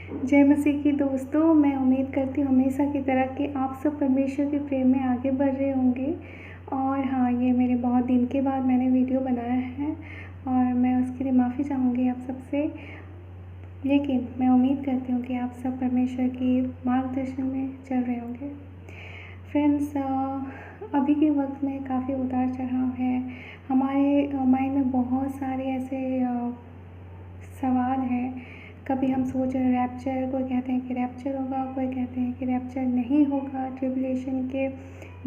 जय मसीह की दोस्तों, मैं उम्मीद करती हूँ हमेशा की तरह कि आप सब परमेश्वर के प्रेम में आगे बढ़ रहे होंगे। और हाँ, ये मेरे बहुत दिन के बाद मैंने वीडियो बनाया है और मैं उसके लिए माफ़ी चाहूँगी आप सबसे। लेकिन मैं उम्मीद करती हूँ कि आप सब परमेश्वर की मार्गदर्शन में चल रहे होंगे। फ्रेंड्स, अभी के वक्त में काफ़ी उतार चढ़ाव है। हमारे माइंड में बहुत सारे ऐसे सवाल हैं। कभी हम सोच रहे हैं रैप्चर, कोई कहते हैं कि रैप्चर होगा, कोई कहते हैं कि रैप्चर नहीं होगा, ट्रिबुलेशन के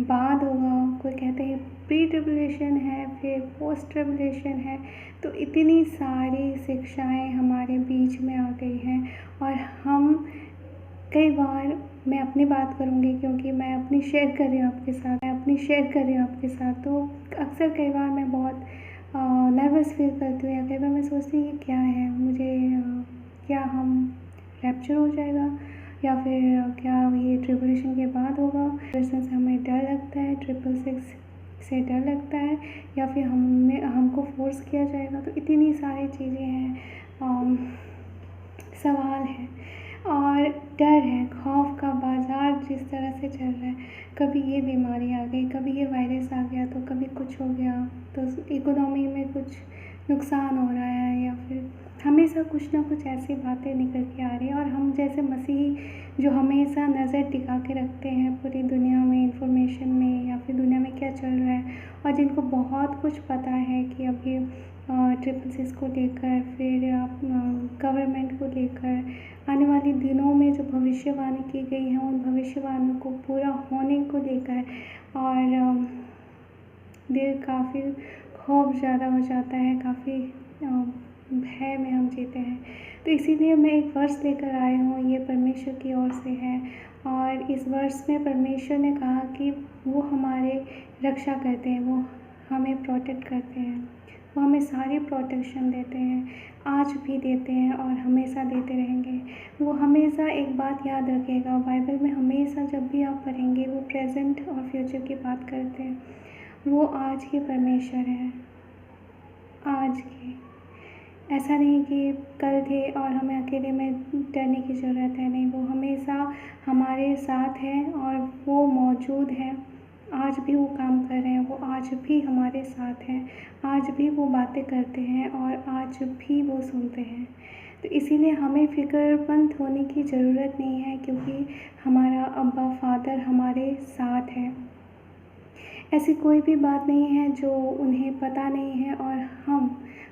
बाद होगा, कोई कहते हैं प्री ट्रिबुलेशन है, फिर पोस्ट ट्रिबुलेशन है। तो इतनी सारी शिक्षाएं हमारे बीच में आ गई हैं और हम कई बार, मैं अपनी बात करूँगी क्योंकि मैं अपनी शेयर कर रही हूँ आपके साथ। तो अक्सर कई बार मैं बहुत नर्वस फील करती हूँ या कई बार मैं सोचती हूँ ये क्या है, मुझे क्या हम रैप्चर हो जाएगा या फिर क्या ये ट्रिबुलेशन के बाद होगा। ट्रिबुलेशन से हमें डर लगता है, 666 से डर लगता है या फिर हमको फोर्स किया जाएगा। तो इतनी सारी चीज़ें हैं, सवाल है और डर है, खौफ का बाज़ार जिस तरह से चल रहा है। कभी ये बीमारी आ गई, कभी ये वायरस आ गया, तो कभी कुछ हो गया, तो इकोनॉमी में कुछ नुकसान हो रहा है या फिर हमेशा कुछ ना कुछ ऐसी बातें निकल के आ रही हैं। और हम जैसे मसीही जो हमेशा नज़र टिका के रखते हैं पूरी दुनिया में, इंफॉर्मेशन में या फिर दुनिया में क्या चल रहा है, और जिनको बहुत कुछ पता है कि अभी 666 को लेकर, फिर गवर्नमेंट को लेकर आने वाले दिनों में जो भविष्यवाणी की गई है उन भविष्यवाणियों को पूरा होने को लेकर, और दिल काफ़ी खौफ ज़्यादा हो जाता है, काफ़ी भय में हम जीते हैं। तो इसीलिए मैं एक वर्स लेकर आई हूँ, ये परमेश्वर की ओर से है। और इस वर्स में परमेश्वर ने कहा कि वो हमारे रक्षा करते हैं, वो हमें प्रोटेक्ट करते हैं, वो हमें सारी प्रोटेक्शन देते हैं, आज भी देते हैं और हमेशा देते रहेंगे। वो हमेशा, एक बात याद रखिएगा, बाइबल में हमेशा जब भी आप पढ़ेंगे वो प्रेजेंट और फ्यूचर की बात करते हैं। वो आज के परमेश्वर हैं, आज के। ऐसा नहीं कि कल थे और हमें अकेले में डरने की ज़रूरत है, नहीं, वो हमेशा हमारे साथ हैं और वो मौजूद हैं। आज भी वो काम कर रहे हैं, वो आज भी हमारे साथ हैं, आज भी वो बातें करते हैं और आज भी वो सुनते हैं। तो इसीलिए हमें फ़िक्रमंद होने की ज़रूरत नहीं है, क्योंकि हमारा अब्बा फादर हमारे साथ है। ऐसी कोई भी बात नहीं है जो उन्हें पता नहीं है और हम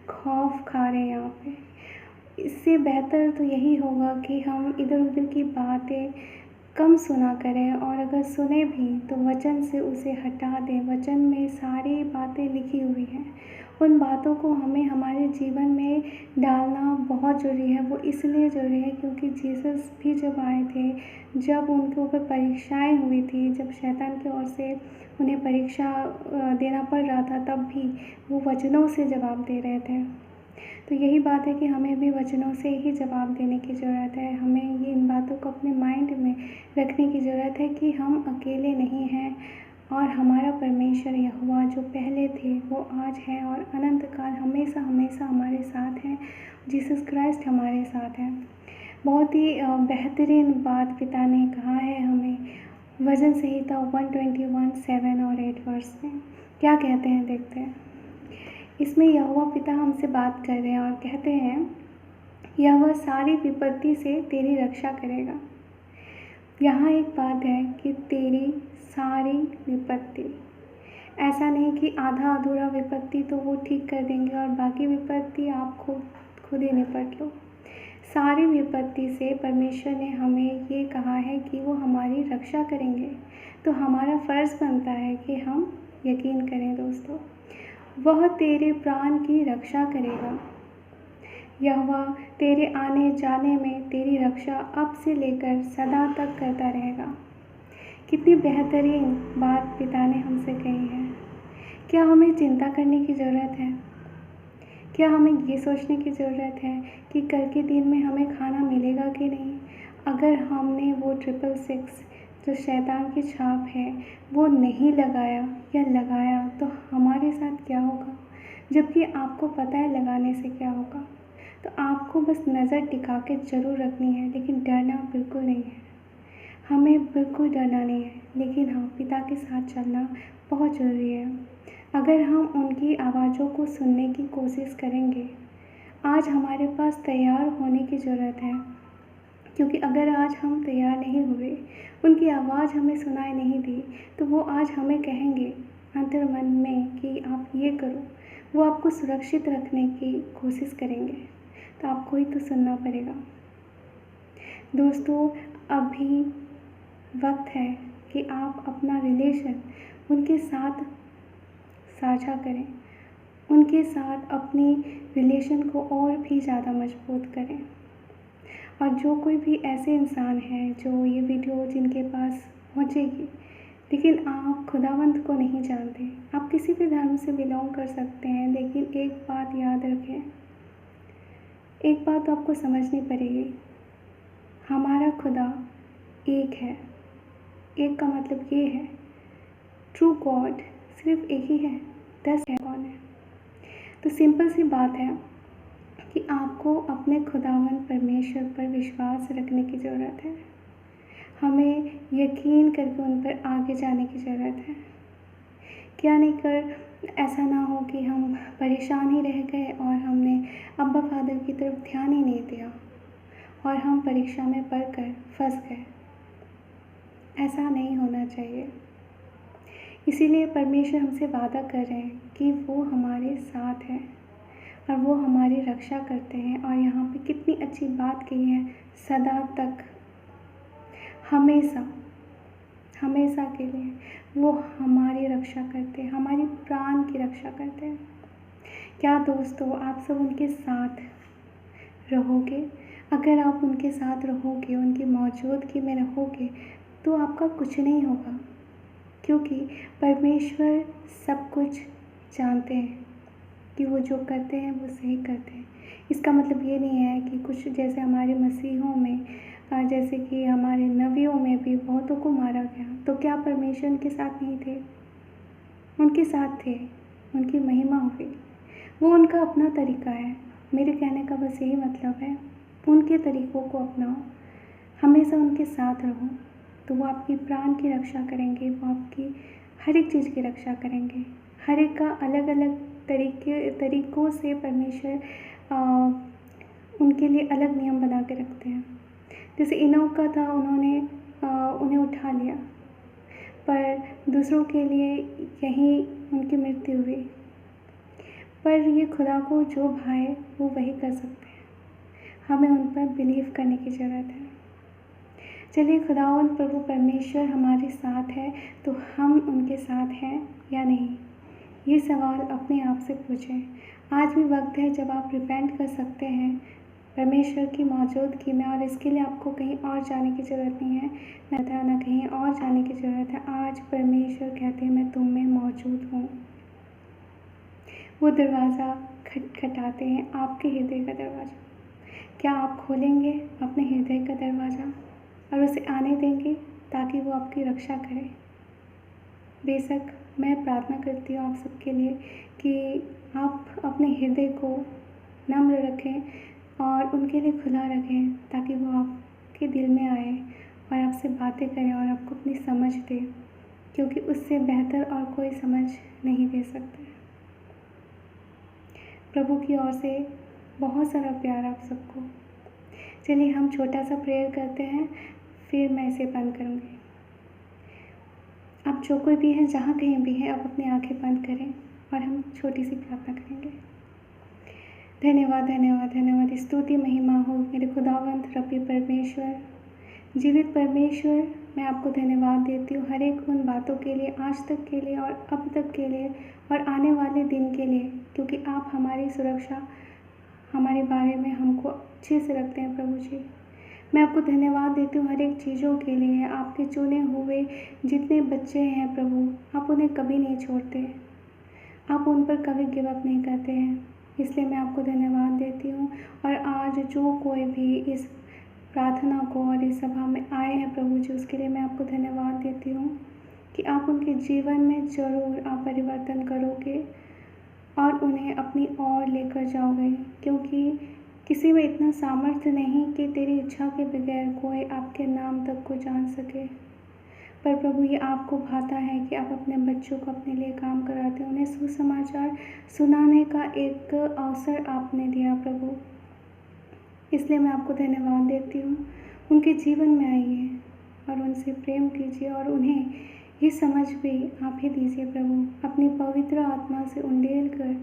खौफ खा रहे हैं यहाँ पे। इससे बेहतर तो यही होगा कि हम इधर उधर की बातें कम सुना करें, और अगर सुने भी तो वचन से उसे हटा दें। वचन में सारी बातें लिखी हुई हैं, उन बातों को हमें हमारे जीवन में डालना बहुत ज़रूरी है। वो इसलिए ज़रूरी है क्योंकि जीसस भी जब आए थे, जब उनके ऊपर परीक्षाएं हुई थी, जब शैतान की ओर से उन्हें परीक्षा देना पड़ रहा था, तब भी वो वचनों से जवाब दे रहे थे। तो यही बात है कि हमें भी वचनों से ही जवाब देने की ज़रूरत है। हमें ये इन बातों को अपने माइंड में रखने की ज़रूरत है कि हम अकेले नहीं हैं और हमारा परमेश्वर यहोवा जो पहले थे वो आज है और अनंत काल हमेशा हमेशा हमारे साथ हैं। जीसस क्राइस्ट हमारे साथ हैं। बहुत ही बेहतरीन बात पिता ने कहा है हमें वचन संहिता 121:7 और 8 वर्स में। क्या कहते हैं देखते हैं। इसमें यहोवा पिता हमसे बात कर रहे हैं और कहते हैं, यहोवा सारी विपत्ति से तेरी रक्षा करेगा। यहाँ एक बात है कि तेरी सारी विपत्ति, ऐसा नहीं कि आधा अधूरा विपत्ति तो वो ठीक कर देंगे और बाकी विपत्ति आप खुद ही निपट लो। सारी विपत्ति से परमेश्वर ने हमें ये कहा है कि वो हमारी रक्षा करेंगे। तो हमारा फ़र्ज़ बनता है कि हम यकीन करें दोस्तों, वह तेरे प्राण की रक्षा करेगा। यहोवा तेरे आने जाने में तेरी रक्षा अब से लेकर सदा तक करता रहेगा। कितनी बेहतरीन बात पिता ने हमसे कही है। क्या हमें चिंता करने की ज़रूरत है? क्या हमें ये सोचने की ज़रूरत है कि कल के दिन में हमें खाना मिलेगा कि नहीं? अगर हमने वो 666 जो शैतान की छाप है वो नहीं लगाया या लगाया तो हमारे साथ क्या होगा? जबकि आपको पता है लगाने से क्या होगा। तो आपको बस नज़र टिका के ज़रूर रखनी है, लेकिन डरना बिल्कुल नहीं है। हमें बिल्कुल डरना नहीं है, लेकिन हाँ, पिता के साथ चलना बहुत ज़रूरी है। अगर हम उनकी आवाज़ों को सुनने की कोशिश करेंगे, आज हमारे पास तैयार होने की ज़रूरत है, क्योंकि अगर आज हम तैयार नहीं हुए, उनकी आवाज़ हमें सुनाई नहीं दी, तो वो आज हमें कहेंगे अंतर्मन में कि आप ये करो। वो आपको सुरक्षित रखने की कोशिश करेंगे, तो आपको ही तो सुनना पड़ेगा। दोस्तों, अभी वक्त है कि आप अपना रिलेशन उनके साथ साझा करें, उनके साथ अपनी रिलेशन को और भी ज़्यादा मजबूत करें। और जो कोई भी ऐसे इंसान हैं जो ये वीडियो जिनके पास पहुँचेगी, लेकिन आप खुदावंत को नहीं जानते, आप किसी भी धर्म से बिलोंग कर सकते हैं, लेकिन एक बात याद रखें, एक बात तो आपको समझनी पड़ेगी, हमारा खुदा एक है। एक का मतलब ये है, ट्रू गॉड सिर्फ एक ही है, 10 है कौन है? तो सिंपल सी बात है कि आपको अपने खुदावंद परमेश्वर पर विश्वास रखने की ज़रूरत है। हमें यकीन करके उन पर आगे जाने की ज़रूरत है। क्या नहीं कर ऐसा ना हो कि हम परेशान ही रह गए और हमने अब्बा फादर की तरफ ध्यान ही नहीं दिया और हम परीक्षा में पढ़कर फंस गए। ऐसा नहीं होना चाहिए। इसीलिए परमेश्वर हमसे वादा कर रहे हैं कि वो हमारे साथ है और वो हमारी रक्षा करते हैं। और यहाँ पे कितनी अच्छी बात कही है, सदा तक, हमेशा, हमेशा के लिए वो हमारी रक्षा करते हैं, हमारी प्राण की रक्षा करते हैं। क्या दोस्तों, आप सब उनके साथ रहोगे? अगर आप उनके साथ रहोगे, उनकी मौजूदगी में रहोगे, तो आपका कुछ नहीं होगा, क्योंकि परमेश्वर सब कुछ जानते हैं कि वो जो करते हैं वो सही करते हैं। इसका मतलब ये नहीं है कि कुछ जैसे हमारे मसीहों में, जैसे कि हमारे नबियों में भी बहुतों को मारा गया, तो क्या परमेश्वर उनके साथ नहीं थे? उनके साथ थे, उनकी महिमा हुई। वो उनका अपना तरीका है। मेरे कहने का बस यही मतलब है, उनके तरीक़ों को अपनाओ, हमेशा उनके साथ रहो, तो वो आपकी प्राण की रक्षा करेंगे, वो आपकी हर एक चीज़ की रक्षा करेंगे। हर एक का अलग अलग तरीक़ों से परमेश्वर उनके लिए अलग नियम बना के रखते हैं। जैसे इनोक का था, उन्होंने उन्हें उठा लिया, पर दूसरों के लिए यहीं उनकी मृत्यु हुई। पर ये खुदा को जो भाए वो वही कर सकते हैं, हमें उन पर बिलीव करने की ज़रूरत है। चलिए, खुदावंद प्रभु परमेश्वर हमारे साथ है, तो हम उनके साथ हैं या नहीं, ये सवाल अपने आप से पूछें। आज भी वक्त है जब आप रिपेंट कर सकते हैं परमेश्वर की मौजूदगी में, और इसके लिए आपको कहीं और जाने की ज़रूरत नहीं है, न कहीं और जाने की ज़रूरत है। आज परमेश्वर कहते हैं, मैं तुम में मौजूद हूँ। वो दरवाज़ा खटखटाते हैं, आपके हृदय का दरवाज़ा। क्या आप खोलेंगे अपने हृदय का दरवाज़ा और उसे आने देंगे ताकि वो आपकी रक्षा करे? बेशक मैं प्रार्थना करती हूँ आप सबके लिए कि आप अपने हृदय को नम्र रखें और उनके लिए खुला रखें, ताकि वो आपके दिल में आए और आपसे बातें करें और आपको अपनी समझ दे, क्योंकि उससे बेहतर और कोई समझ नहीं दे सकता। प्रभु की ओर से बहुत सारा प्यार आप सबको। चलिए, हम छोटा सा प्रेयर करते हैं, फिर मैं इसे बंद करूँगी। आप जो कोई भी हैं, जहाँ कहीं भी हैं, आप अपनी आंखें बंद करें और हम छोटी सी प्रार्थना करेंगे। धन्यवाद, धन्यवाद, धन्यवाद, स्तुति महिमा हो मेरे खुदावंत रब्बी परमेश्वर, जीवित परमेश्वर। मैं आपको धन्यवाद देती हूँ हर एक उन बातों के लिए, आज तक के लिए और अब तक के लिए और आने वाले दिन के लिए, क्योंकि आप हमारी सुरक्षा, हमारे बारे में हमको अच्छे से रखते हैं प्रभु जी। मैं आपको धन्यवाद देती हूँ हर एक चीज़ों के लिए। आपके चुने हुए जितने बच्चे हैं प्रभु, आप उन्हें कभी नहीं छोड़ते, आप उन पर कभी गिव अप नहीं करते हैं, इसलिए मैं आपको धन्यवाद देती हूँ। और आज जो कोई भी इस प्रार्थना को और इस सभा में आए हैं प्रभु जी, उसके लिए मैं आपको धन्यवाद देती हूँ कि आप उनके जीवन में ज़रूर आप परिवर्तन करोगे और उन्हें अपनी ओर लेकर जाओगे, क्योंकि किसी में इतना सामर्थ्य नहीं कि तेरी इच्छा के बगैर कोई आपके नाम तक को जान सके। पर प्रभु, ये आपको भाता है कि आप अपने बच्चों को अपने लिए काम कराते हैं, उन्हें सुसमाचार सुनाने का एक अवसर आपने दिया प्रभु। इसलिए मैं आपको धन्यवाद देती हूँ। उनके जीवन में आइए और उनसे प्रेम कीजिए और उन्हें ये समझ भी आप ही दीजिए प्रभु। अपनी पवित्र आत्मा से उंडेल कर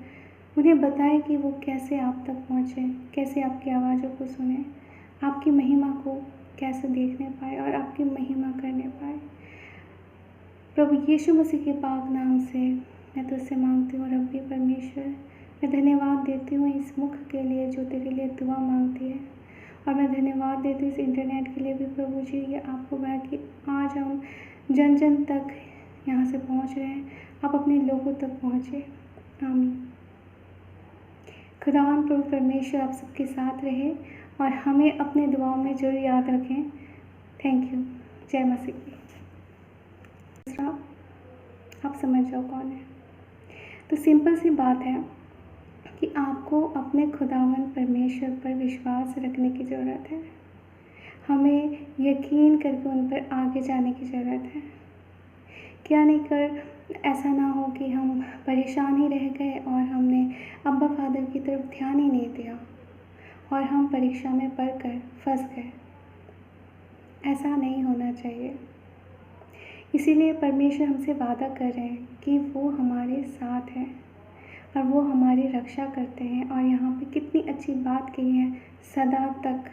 उन्हें बताएं कि वो कैसे आप तक पहुँचे, कैसे आपकी आवाज़ों को सुने, आपकी महिमा को कैसे देखने पाए और आपकी महिमा करने पाए। प्रभु यीशु मसीह के पाक नाम से मैं तुझसे मांगती हूँ रब्बी परमेश्वर। मैं धन्यवाद देती हूँ इस मुख के लिए जो तेरे लिए दुआ मांगती है, और मैं धन्यवाद देती हूँ इस इंटरनेट के लिए भी प्रभु जी। ये आपको है कि आज हम जन जन तक यहाँ से पहुँच रहे हैं, आप अपने लोगों तक पहुँचे। आमीन। खुदावन प्रभु परमेश्वर आप सबके साथ रहे और हमें अपने दुआओं में जरूर याद रखें। Thank you. जय मसीह की। दूसरा, आप समझ जाओ कौन है। तो सिंपल सी बात है कि आपको अपने खुदावन परमेश्वर पर विश्वास रखने की ज़रूरत है। हमें यकीन करके उन पर आगे जाने की ज़रूरत है। क्या नहीं कर ऐसा ना हो कि हम परेशान ही रह गए और हमने अब्बा फादर की तरफ ध्यान ही नहीं दिया और हम परीक्षा में पढ़कर फंस गए। ऐसा नहीं होना चाहिए। इसीलिए परमेश्वर हमसे वादा कर रहे हैं कि वो हमारे साथ हैं और वो हमारी रक्षा करते हैं। और यहाँ पे कितनी अच्छी बात कही है, सदा तक,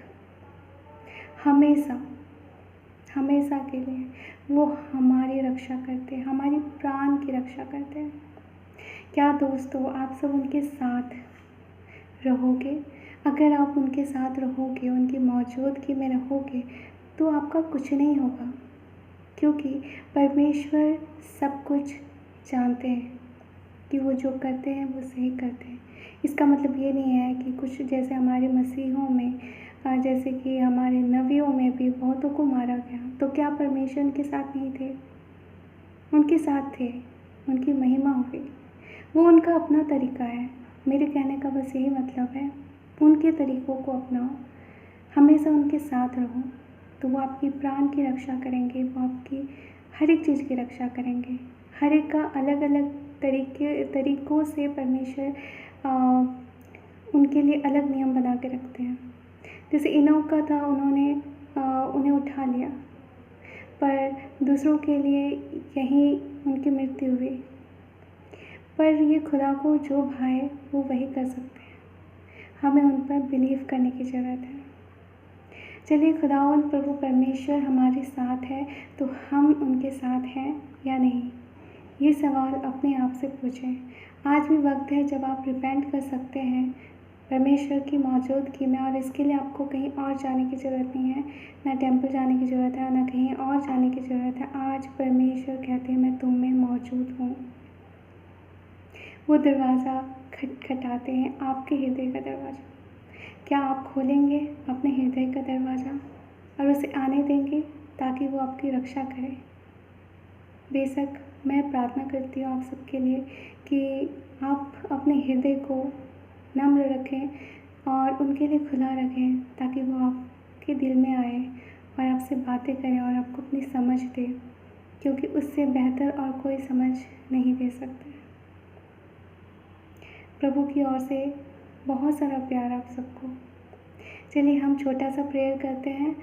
हमेशा, हमेशा के लिए वो हमारी रक्षा करते हैं, हमारी प्राण की रक्षा करते हैं। क्या दोस्तों, आप सब उनके साथ रहोगे? अगर आप उनके साथ रहोगे, उनकी मौजूदगी में रहोगे, तो आपका कुछ नहीं होगा, क्योंकि परमेश्वर सब कुछ जानते हैं कि वो जो करते हैं वो सही करते हैं। इसका मतलब ये नहीं है कि कुछ जैसे हमारे मसीहों में, जैसे कि हमारे नबियों में भी बहुतों को मारा गया, तो क्या परमेश्वर उनके साथ नहीं थे? उनके साथ थे, उनकी महिमा हुई। वो उनका अपना तरीका है। मेरे कहने का बस यही मतलब है, उनके तरीक़ों को अपनाओ, हमेशा उनके साथ रहो, तो वो आपकी प्राण की रक्षा करेंगे, वो आपकी हर एक चीज़ की रक्षा करेंगे। हर एक का अलग अलग तरीक़ों से परमेश्वर उनके लिए अलग नियम बना के रखते हैं। जैसे इनोक का था, उन्होंने उन्हें उठा लिया, पर दूसरों के लिए यहीं उनकी मृत्यु हुई। पर ये खुदा को जो भाए वो वही कर सकते हैं। हमें उन पर बिलीव करने की ज़रूरत है। चलिए, खुदावंद प्रभु परमेश्वर हमारे साथ है, तो हम उनके साथ हैं या नहीं, ये सवाल अपने आप से पूछें। आज भी वक्त है जब आप रिपेंट कर सकते हैं परमेश्वर की मौजूदगी में, और इसके लिए आपको कहीं और जाने की ज़रूरत नहीं है, ना टेंपल जाने की ज़रूरत है, ना कहीं और जाने की ज़रूरत है। आज परमेश्वर कहते हैं मैं तुम में मौजूद हूँ। वो दरवाज़ा खटखटाते हैं, आपके हृदय का दरवाज़ा। क्या आप खोलेंगे अपने हृदय का दरवाज़ा और उसे आने देंगे ताकि वो आपकी रक्षा करे? बेशक मैं प्रार्थना करती हूँ आप सबके लिए कि आप अपने हृदय को नम्र रखें और उनके लिए खुला रखें, ताकि वो आपके दिल में आए और आपसे बातें करें और आपको अपनी समझ दे, क्योंकि उससे बेहतर और कोई समझ नहीं दे सकता। प्रभु की ओर से बहुत सारा प्यार आप सबको। चलिए हम छोटा सा प्रेयर करते हैं,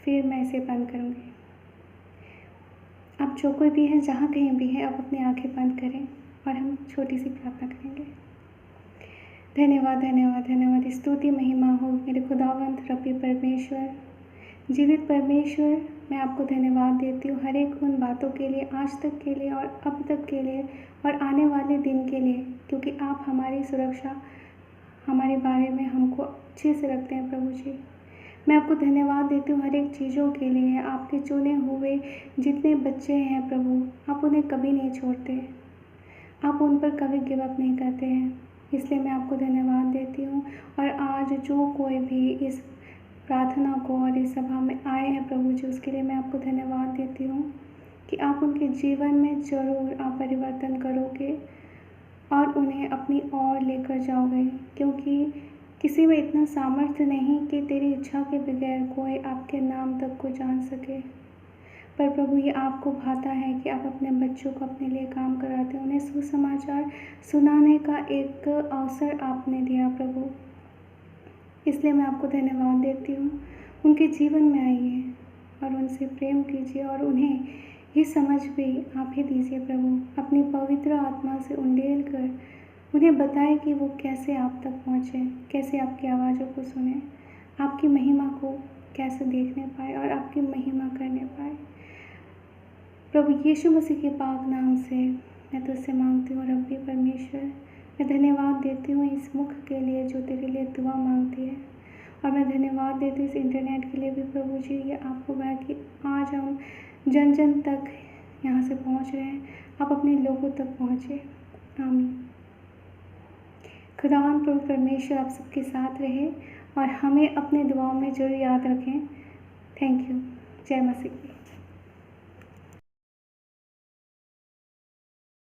फिर मैं इसे बंद करूँगी। आप जो कोई भी हैं, जहाँ कहीं भी हैं, आप अपनी आंखें बंद करें और हम छोटी सी प्रार्थना करेंगे। धन्यवाद, धन्यवाद, धन्यवाद, स्तुति महिमा हो मेरे खुदावंत रब्बी परमेश्वर, जीवित परमेश्वर। मैं आपको धन्यवाद देती हूँ हर एक उन बातों के लिए, आज तक के लिए और अब तक के लिए और आने वाले दिन के लिए, क्योंकि आप हमारी सुरक्षा, हमारे बारे में हमको अच्छे से रखते हैं प्रभु जी। मैं आपको धन्यवाद देती हूँ हर एक चीज़ों के लिए। आपके चुने हुए जितने बच्चे हैं प्रभु, आप उन्हें कभी नहीं छोड़ते, आप उन पर कभी गिव अप नहीं करते हैं। इसलिए मैं आपको धन्यवाद देती हूँ। और आज जो कोई भी इस प्रार्थना को और इस सभा में आए हैं प्रभु जी, उसके लिए मैं आपको धन्यवाद देती हूँ कि आप उनके जीवन में ज़रूर आप परिवर्तन करोगे और उन्हें अपनी ओर लेकर जाओगे, क्योंकि किसी में इतना सामर्थ्य नहीं कि तेरी इच्छा के बगैर कोई आपके नाम तक को जान सके। पर प्रभु, ये आपको भाता है कि आप अपने बच्चों को अपने लिए काम कराते हैं, उन्हें सुसमाचार सुनाने का एक अवसर आपने दिया प्रभु। इसलिए मैं आपको धन्यवाद देती हूँ। उनके जीवन में आइए और उनसे प्रेम कीजिए और उन्हें ये समझ भी आप ही दीजिए प्रभु। अपनी पवित्र आत्मा से उंडेल कर उन्हें बताएं कि वो कैसे आप तक पहुँचे, कैसे आपकी आवाज़ों को सुने, आपकी महिमा को कैसे देखने पाए और आपकी महिमा करने पाए। प्रभु यीशु मसीह के पाक नाम से मैं तुझसे मांगती हूँ रब्बी परमेश्वर। मैं धन्यवाद देती हूँ इस मुख के लिए जो तेरे लिए दुआ मांगती है, और मैं धन्यवाद देती हूँ इस इंटरनेट के लिए भी प्रभु जी। ये आपको हुआ कि आज हम जन जन तक यहाँ से पहुँच रहे हैं, आप अपने लोगों तक पहुँचे। आमीन। खुदावन प्रभु परमेश्वर आप सबके साथ रहे और हमें अपने दुआओं में जरूर याद रखें। Thank you. जय मसीह।